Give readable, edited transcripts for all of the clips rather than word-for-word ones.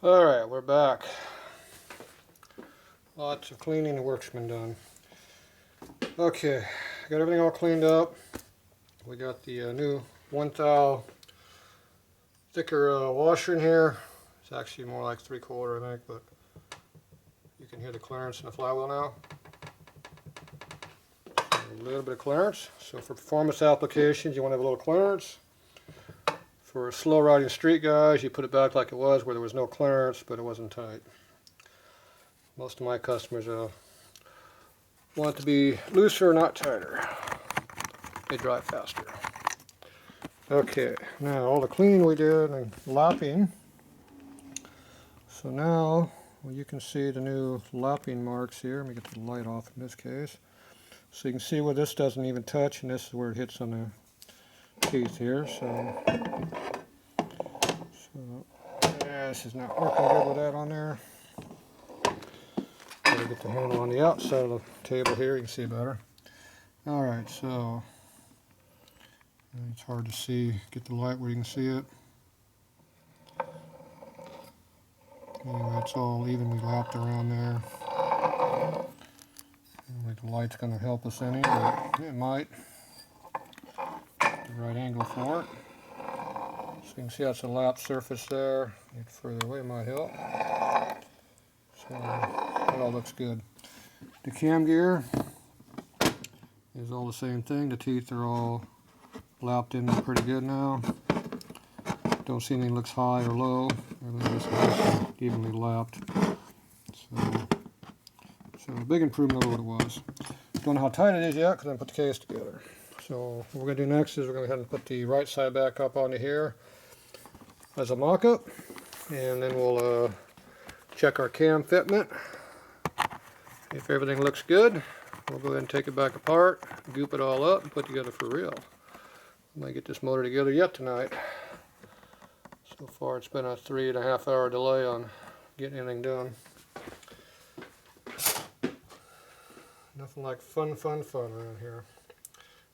Alright, we're back. Lots of cleaning and work's been done. Okay, got everything all cleaned up. We got the new 1 thou thicker washer in here. It's actually more like 3/4, I think, but you can hear the clearance in the flywheel now. A little bit of clearance. So for performance applications, you want to have a little clearance. For slow riding street guys, you put it back like it was, where there was no clearance, but it wasn't tight. Most of my customers want it to be looser, not tighter. They drive faster. Okay, now all the cleaning we did and lapping. So now, well, you can see the new lapping marks here. Let me get the light off in this case. So you can see where this doesn't even touch, and this is where it hits on the teeth here. So yeah, this is not working good with that on there. Gotta get the handle on the outside of the table here, you can see better. Alright, so it's hard to see, get the light where you can see it. Anyway, it's all evenly lapped around there. Anyway, the light's going to help us any, but it might. The right angle for it. So you can see that's a lap surface there. Get further away might help. So it all looks good. The cam gear is all the same thing. The teeth are all lapped in pretty good now. Don't see anything looks high or low. Everything is nice, evenly lapped. So a big improvement over what it was. Don't know how tight it is yet because I haven't put the case together. So what we're going to do next is we're going to go ahead and put the right side back up onto here as a mock-up, and then we'll check our cam fitment. If everything looks good, we'll go ahead and take it back apart, goop it all up, and put it together for real. I might get this motor together yet tonight. So far it's been a 3.5 hour delay on getting anything done. Nothing like fun around here.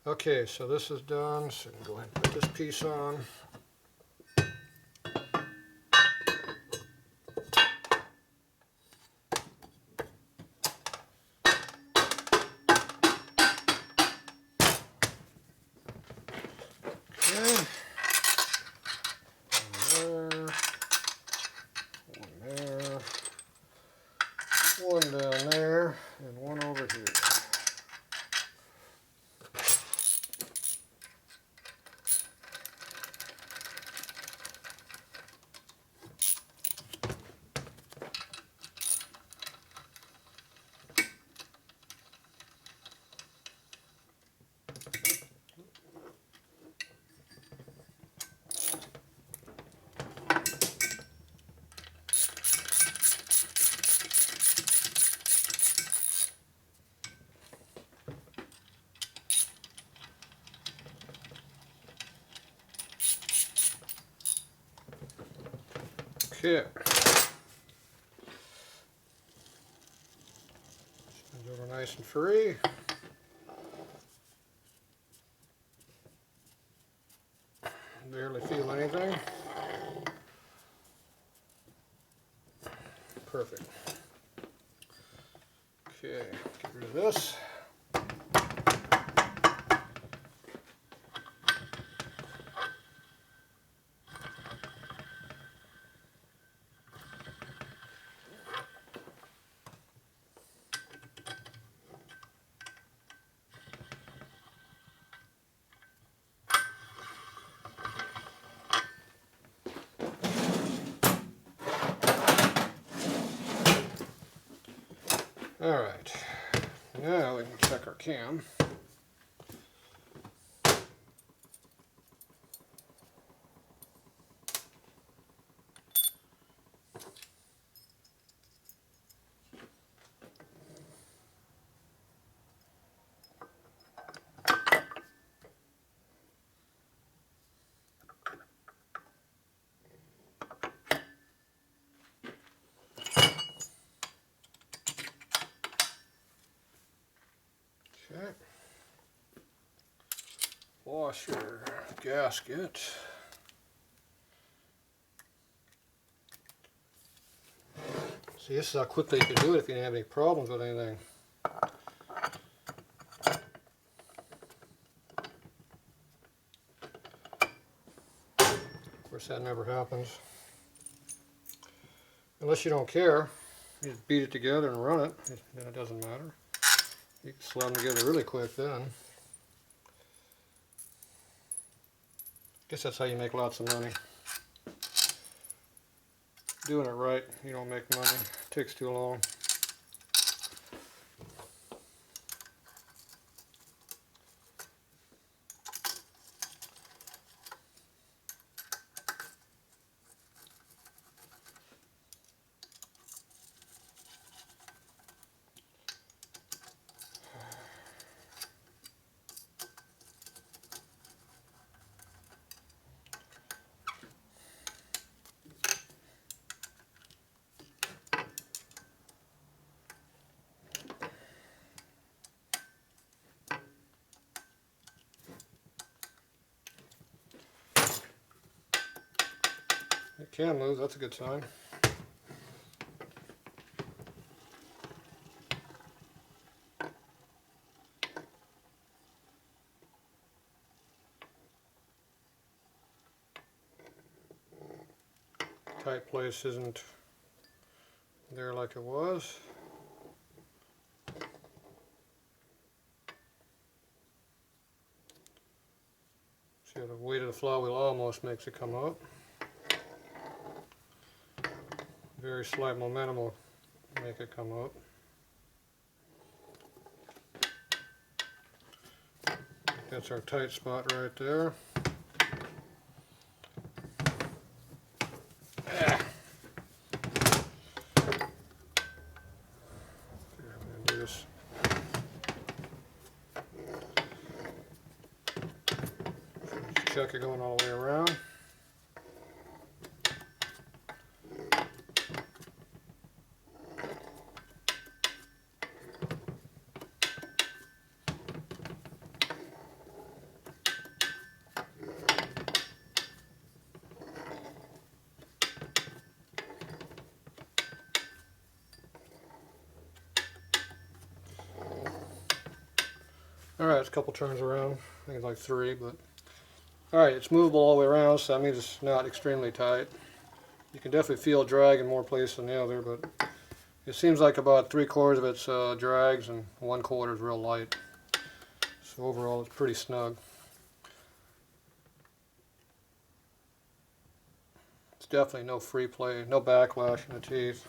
Okay, so this is done, so go ahead and put this piece on. Okay. One down there, and one over here. Okay. Spins over nice and free. Barely feel anything. Perfect. Okay, get rid of this. Alright, now we can check our cam. Okay. Washer gasket. See, this is how quickly you can do it if you didn't have any problems with anything. Of course, that never happens. Unless you don't care, you just beat it together and run it, then it doesn't matter. You can slap them together really quick then. Guess that's how you make lots of money. Doing it right, you don't make money. It takes too long. It can move, that's a good sign. Tight place isn't there like it was. See how the weight of the flywheel almost makes it come up. Very slight momentum will make it come up. That's our tight spot right there. Check it going all the way around. Alright, it's a couple turns around. I think it's like 3, but alright, it's movable all the way around, so that means it's not extremely tight. You can definitely feel drag in more places than the other, but it seems like about 3/4 of it's drags and 1/4 is real light. So overall it's pretty snug. It's definitely no free play, no backlash in the teeth.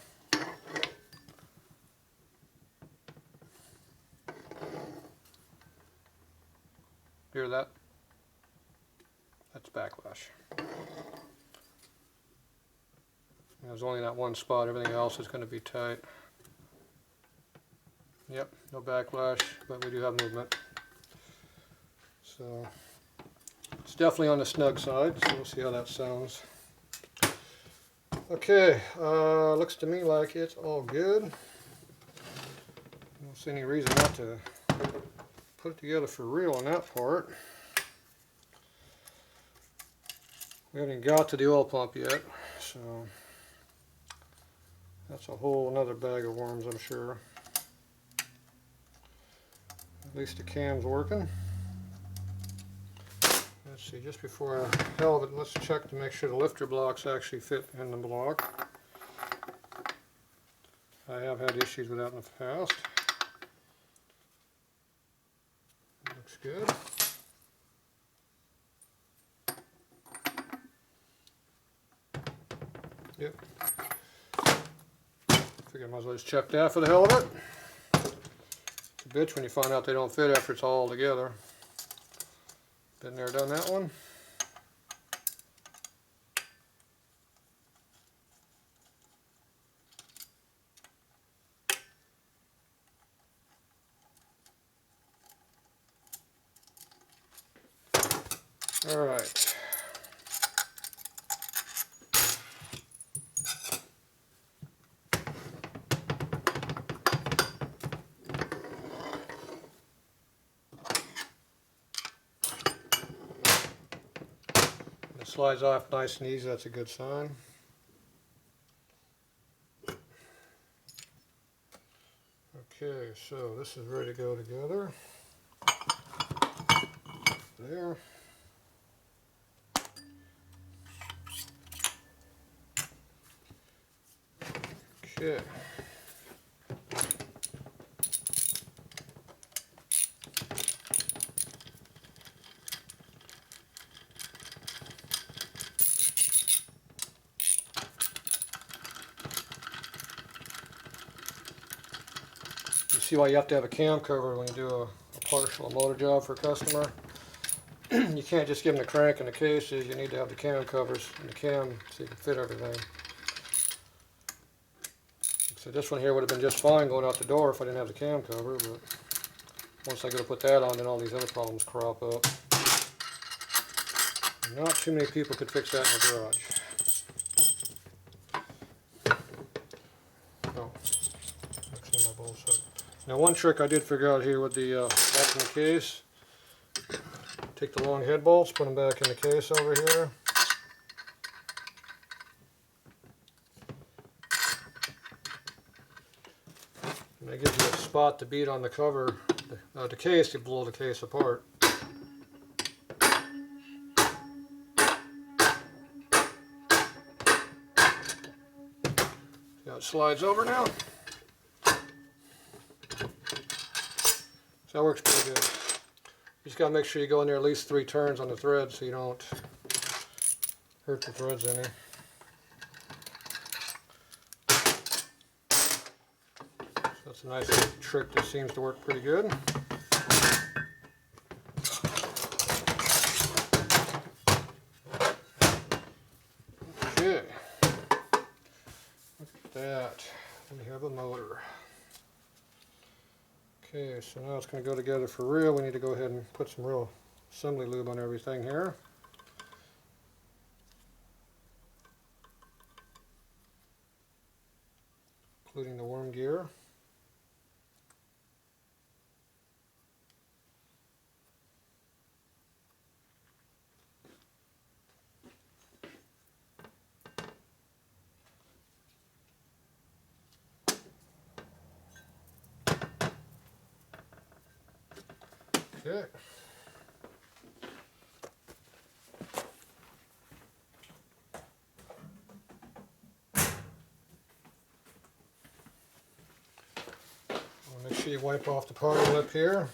Hear that? That's backlash. There's only that one spot, everything else is going to be tight. Yep, no backlash, but we do have movement. So it's definitely on the snug side, so we'll see how that sounds. Okay, looks to me like it's all good. I don't see any reason not to put it together for real on that part. We haven't even got to the oil pump yet, so that's a whole another bag of worms, I'm sure. At least the cam's working. Let's see, just before I held it, let's check to make sure the lifter blocks actually fit in the block. I have had issues with that in the past. Looks good. Yep. Figure I might as well just check that for the hell of it. It's a bitch when you find out they don't fit after it's all together. Been there, done that one. All right. It slides off nice and easy, that's a good sign. Okay, so this is ready to go together. There. Okay. You see why you have to have a cam cover when you do a partial motor job for a customer. You can't just give them the crank and the cases, you need to have the cam covers and the cam so you can fit everything. So this one here would have been just fine going out the door if I didn't have the cam cover, but once I go to put that on, then all these other problems crop up. Not too many people could fix that in the garage. Oh, mixing my bolts up. Now one trick I did figure out here with the alternate case, take the long head bolts, put them back in the case over here. And that gives you a spot to beat on the cover, the case, to blow the case apart. See how it slides over now? So that works pretty good. You just got to make sure you go in there at least 3 turns on the thread so you don't hurt the threads any. So that's a nice trick that seems to work pretty good. Okay, look at that. We have a motor. Okay, so now it's going to go together for real. We need to go ahead and put some real assembly lube on everything here. Including the worm gear. Okay. Make sure you wipe off the powder lip here.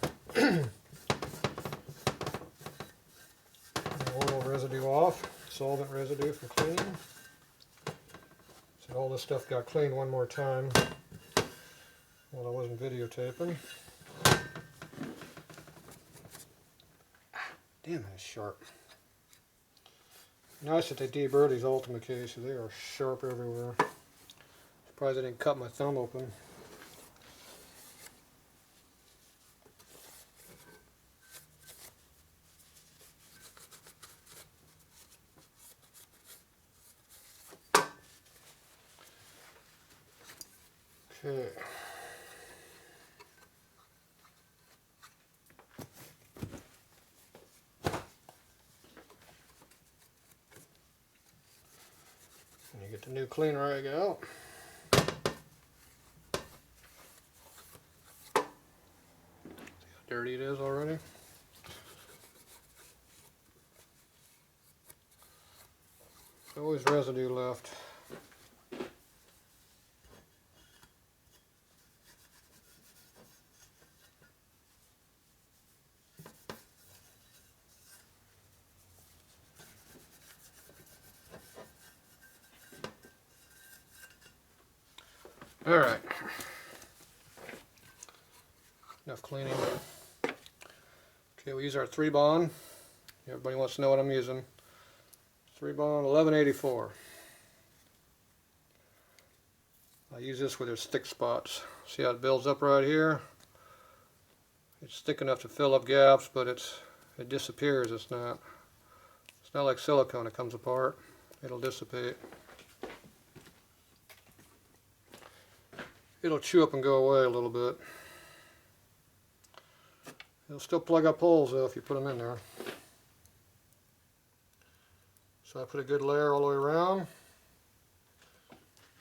Oil residue off, solvent residue from cleaning. So all this stuff got cleaned one more time while I wasn't videotaping. Damn, that's sharp. Nice that they deburred these Ultimate cases. They are sharp everywhere. Surprised I didn't cut my thumb open. Okay. And you get the new clean rag out. See how dirty it is already? There's always residue left. All right, enough cleaning. Okay, we use our 3-bond. Everybody wants to know what I'm using. 3-bond 1184. I use this where there's thick spots. See how it builds up right here? It's thick enough to fill up gaps, but it disappears. It's not like silicone. It comes apart. It'll dissipate. It'll chew up and go away a little bit. It'll still plug up holes though if you put them in there. So I put a good layer all the way around.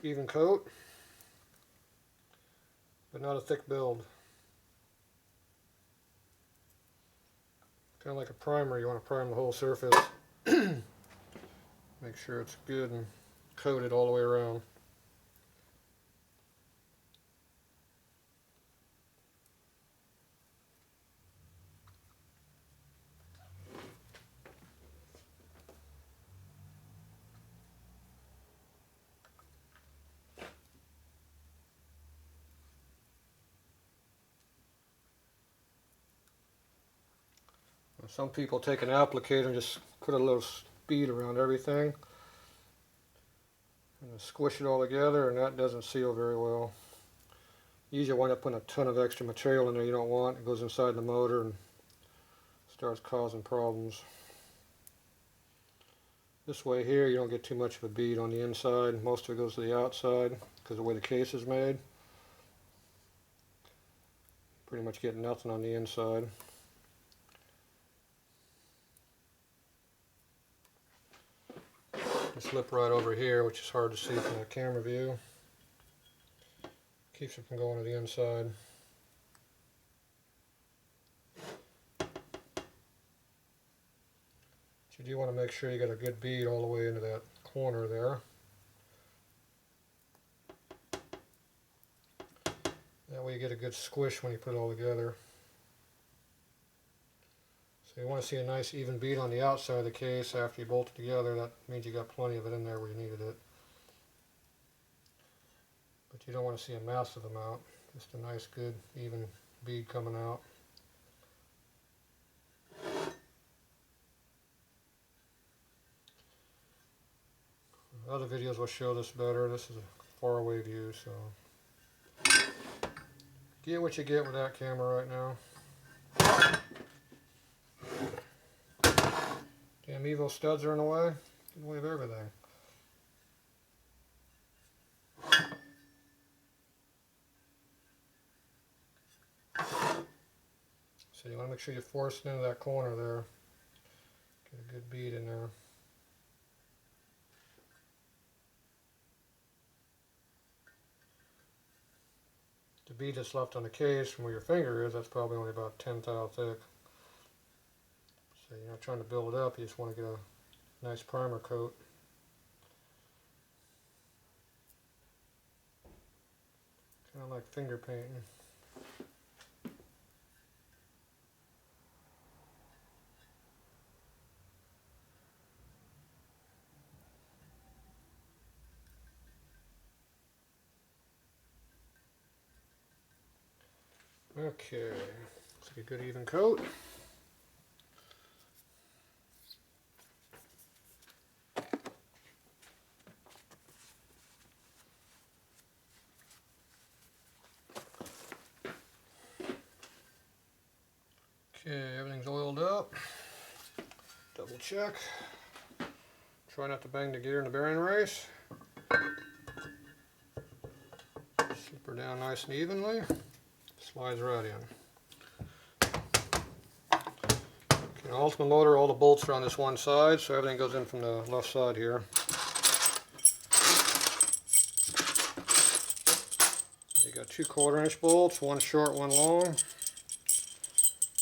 Even coat. but not a thick build. Kind of like a primer, you want to prime the whole surface. Make sure it's good and coated all the way around. Some people take an applicator and just put a little bead around everything and squish it all together, and that doesn't seal very well. You usually wind up putting a ton of extra material in there you don't want. It goes inside the motor and starts causing problems. This way here you don't get too much of a bead on the inside. Most of it goes to the outside because of the way the case is made. Pretty much get nothing on the inside. Slip right over here, which is hard to see from the camera view. Keeps it from going to the inside. But you do want to make sure you get a good bead all the way into that corner there. That way you get a good squish when you put it all together. So you want to see a nice even bead on the outside of the case after you bolt it together. That means you got plenty of it in there where you needed it. But you don't want to see a massive amount. Just a nice good even bead coming out. Other videos will show this better. This is a far away view, so get what you get with that camera right now. Damn Evo studs are in the way. In the way of everything. So you want to make sure you force it into that corner there. Get a good bead in there. The bead that's left on the case from where your finger is, that's probably only about 1/10 thou thick. So you're not trying to build it up, you just want to get a nice primer coat. Kind of like finger painting. Okay, let's get a good even coat. Okay, everything's oiled up. Double check. Try not to bang the gear in the bearing race. Slip her down nice and evenly. Slides right in. Okay, Ultima motor, all the bolts are on this one side, so everything goes in from the left side here. You got 2 1/4" bolts, one short, one long.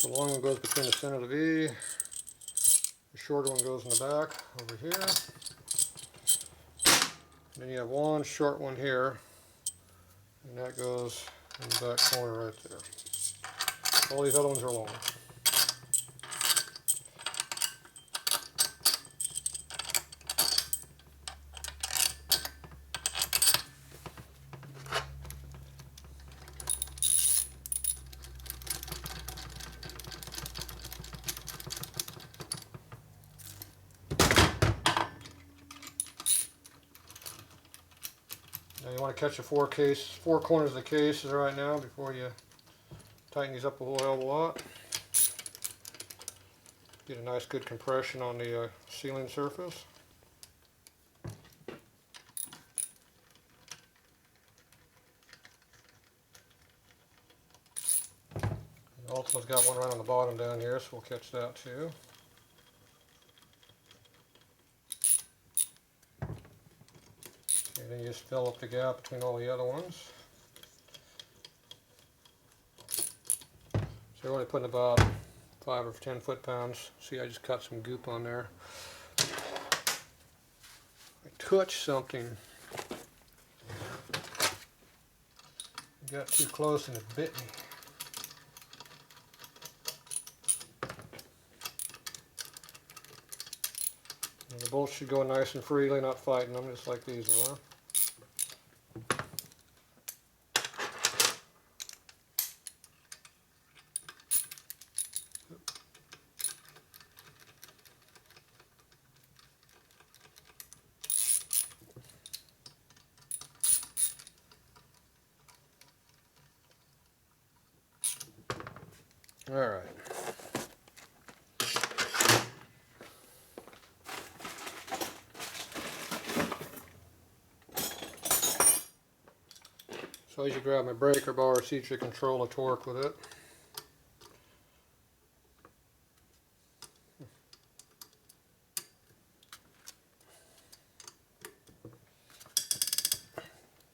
The long one goes between the center of the V. The shorter one goes in the back over here. And then you have one short one here, and that goes in the back corner right there. All these other ones are long. Now you want to catch the 4 corners of the cases right now before you tighten these up a whole hell of a lot. Get a nice good compression on the sealing surface. The Ultima's got one right on the bottom down here, so we'll catch that too. Okay, then you just fill up the gap between all the other ones. They're only putting about 5 or 10 foot-pounds. See, I just cut some goop on there. I touched something. It got too close and it bit me. And the bolts should go nice and freely, not fighting them, just like these are. All right. So as you grab my breaker bar, see if you control the torque with it.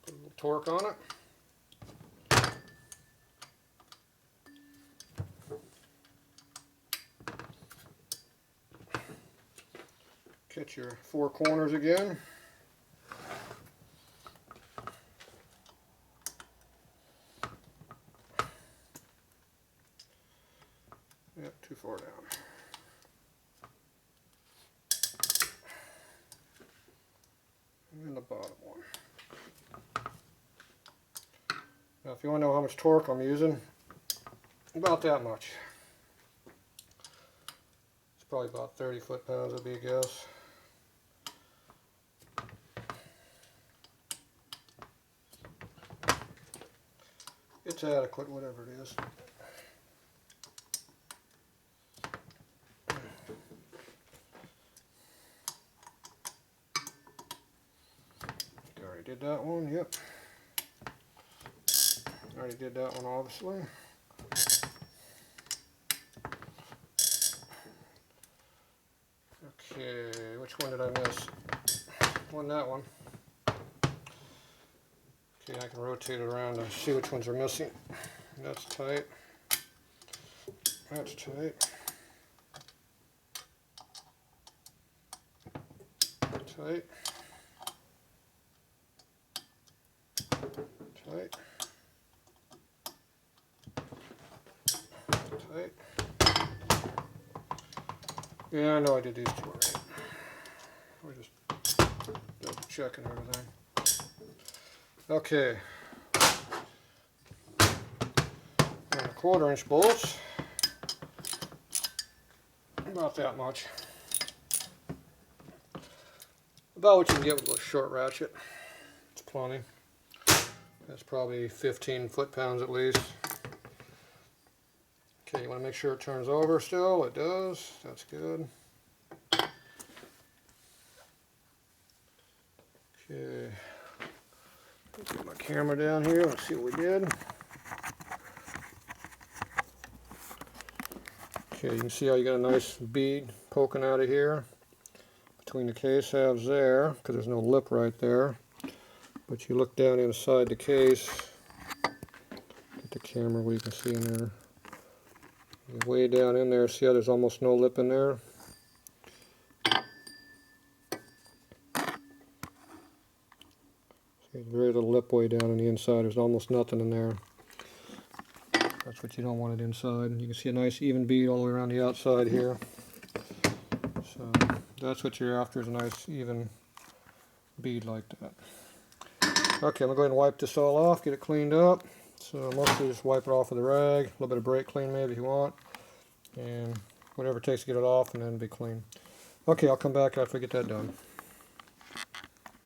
Put a little torque on it. Catch your 4 corners again. Yep, too far down. And the bottom one. Now if you want to know how much torque I'm using, about that much. It's probably about 30 foot-pounds would be a guess. It's adequate, whatever it is. Already did that one, yep. Already did that one, obviously. Okay, which one did I miss? That one. Okay, I can rotate it around to see which ones are missing. That's tight. That's tight. Tight. Tight. Tight. Yeah, I know I did these two right. We're just double checking everything. Okay. And 1/4" bolts. About that much. About what you can get with a short ratchet. It's plenty. That's probably 15 foot-pounds at least. Okay, you want to make sure it turns over still. It does. That's good. Okay. Let's get my camera down here. Let's see what we did. Okay, you can see how you got a nice bead poking out of here between the case halves there, because there's no lip right there. But you look down inside the case, get the camera where you can see in there. Way down in there, see how there's almost no lip in there? See, very little lip way down on the inside. There's almost nothing in there. That's what you don't want it inside. You can see a nice even bead all the way around the outside here. So that's what you're after, is a nice even bead like that. Okay, I'm going to go ahead and wipe this all off, get it cleaned up. So mostly just wipe it off with a rag, a little bit of brake clean maybe if you want, and whatever it takes to get it off, and then it'll be clean. Okay, I'll come back after I get that done.